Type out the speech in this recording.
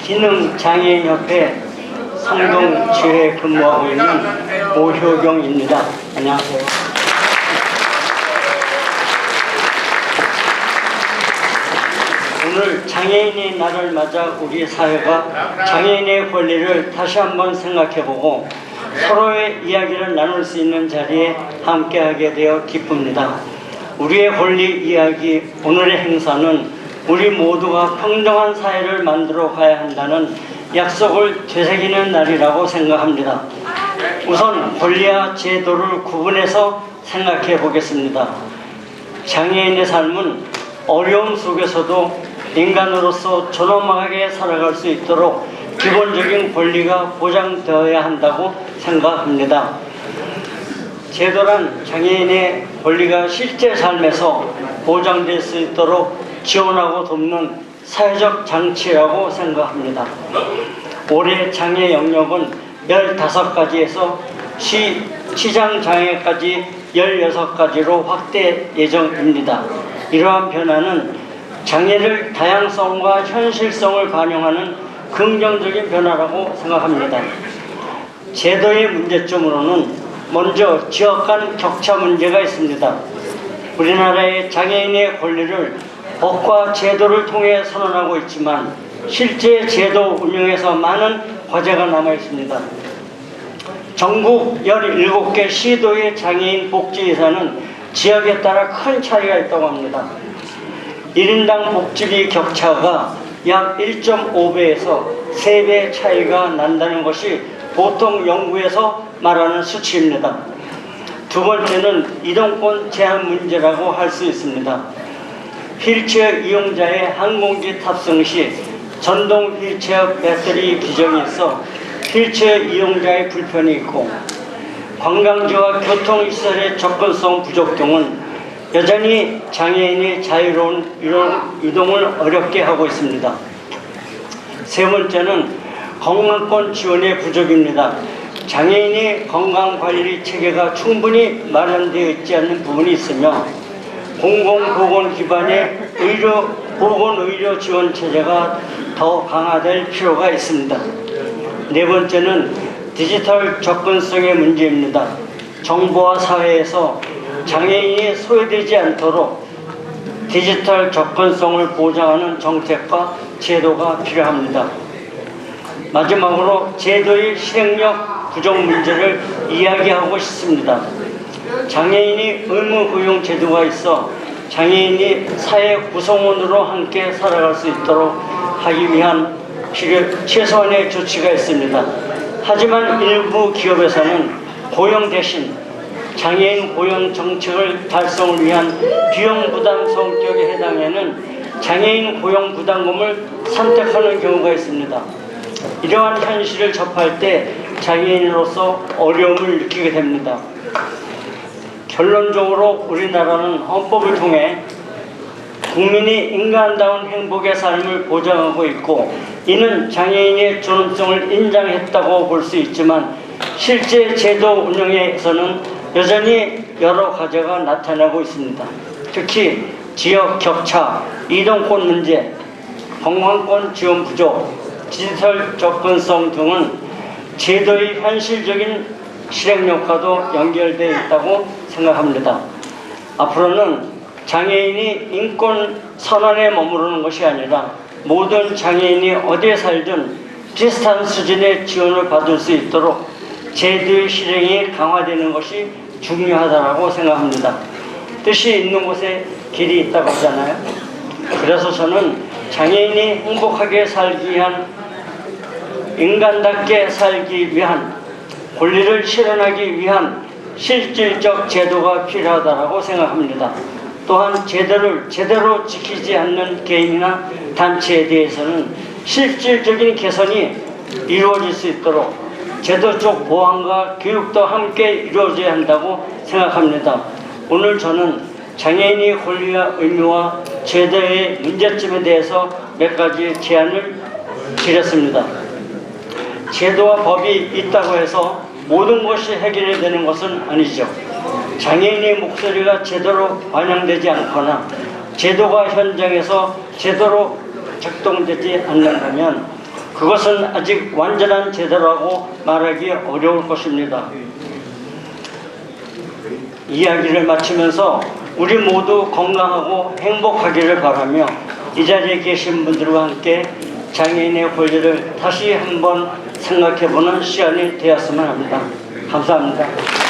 기능장애인협회 성동지회에 근무하고 있는 오효경입니다. 안녕하세요. 오늘 장애인의 날을 맞아 우리 사회가 장애인의 권리를 다시 한번 생각해보고 서로의 이야기를 나눌 수 있는 자리에 함께하게 되어 기쁩니다. 우리의 권리 이야기 오늘의 행사는 우리 모두가 평등한 사회를 만들어 가야 한다는 약속을 되새기는 날이라고 생각합니다. 우선 권리와 제도를 구분해서 생각해 보겠습니다. 장애인의 삶은 어려움 속에서도 인간으로서 존엄하게 살아갈 수 있도록 기본적인 권리가 보장되어야 한다고 생각합니다. 제도란 장애인의 권리가 실제 삶에서 보장될 수 있도록 지원하고 돕는 사회적 장치라고 생각합니다. 올해 장애 영역은 15가지에서 시장 장애까지 16가지로 확대 예정입니다. 이러한 변화는 장애를 다양성과 현실성을 반영하는 긍정적인 변화라고 생각합니다. 제도의 문제점으로는 먼저 지역 간 격차 문제가 있습니다. 우리나라의 장애인의 권리를 법과 제도를 통해 선언하고 있지만 실제 제도 운영에서 많은 과제가 남아 있습니다. 전국 17개 시도의 장애인 복지 예산은 지역에 따라 큰 차이가 있다고 합니다. 1인당 복지비 격차가 약 1.5배에서 3배 차이가 난다는 것이 보통 연구에서 말하는 수치입니다. 두 번째는 이동권 제한 문제라고 할 수 있습니다. 휠체어 이용자의 항공기 탑승 시 전동 휠체어 배터리 규정이 있어 휠체어 이용자의 불편이 있고 관광지와 교통시설의 접근성 부족 등은 여전히 장애인의 자유로운 이동을 어렵게 하고 있습니다. 세 번째는 건강권 지원의 부족입니다. 장애인의 건강관리 체계가 충분히 마련되어 있지 않는 부분이 있으며 공공보건 기반의 보건의료 지원 체제가 더 강화될 필요가 있습니다. 네 번째는 디지털 접근성의 문제입니다. 정부와 사회에서 장애인이 소외되지 않도록 디지털 접근성을 보장하는 정책과 제도가 필요합니다. 마지막으로 제도의 실행력 부족 문제를 이야기하고 싶습니다. 장애인이 의무고용 제도가 있어 장애인이 사회 구성원으로 함께 살아갈 수 있도록 하기 위한 최소한의 조치가 있습니다. 하지만 일부 기업에서는 고용 대신 장애인 고용 정책을 달성을 위한 비용 부담 성격에 해당하는 장애인 고용 부담금을 선택하는 경우가 있습니다. 이러한 현실을 접할 때 장애인으로서 어려움을 느끼게 됩니다. 결론적으로 우리나라는 헌법을 통해 국민이 인간다운 행복의 삶을 보장하고 있고 이는 장애인의 존엄성을 인정했다고 볼 수 있지만 실제 제도 운영에서는 여전히 여러 과제가 나타나고 있습니다. 특히 지역 격차, 이동권 문제, 건강권 지원 부족, 디지털 접근성 등은 제도의 현실적인 실행력과도 연결되어 있다고 생각합니다. 앞으로는 장애인이 인권 선언에 머무르는 것이 아니라 모든 장애인이 어디에 살든 비슷한 수준의 지원을 받을 수 있도록 제도의 실행이 강화되는 것이 중요하다고 생각합니다. 뜻이 있는 곳에 길이 있다고 하잖아요. 그래서 저는 장애인이 행복하게 살기 위한, 인간답게 살기 위한, 권리를 실현하기 위한 실질적 제도가 필요하다고 생각합니다. 또한 제도를 제대로 지키지 않는 개인이나 단체에 대해서는 실질적인 개선이 이루어질 수 있도록 제도적 보완과 교육도 함께 이루어져야 한다고 생각합니다. 오늘 저는 장애인의 권리와 의무와 제도의 문제점에 대해서 몇 가지 제안을 드렸습니다. 제도와 법이 있다고 해서 모든 것이 해결이 되는 것은 아니죠. 장애인의 목소리가 제대로 반영되지 않거나 제도가 현장에서 제대로 작동되지 않는다면 그것은 아직 완전한 제도라고 말하기 어려울 것입니다. 이야기를 마치면서 우리 모두 건강하고 행복하기를 바라며 이 자리에 계신 분들과 함께 장애인의 권리를 다시 한번 생각해보는 시간이 되었으면 합니다. 감사합니다.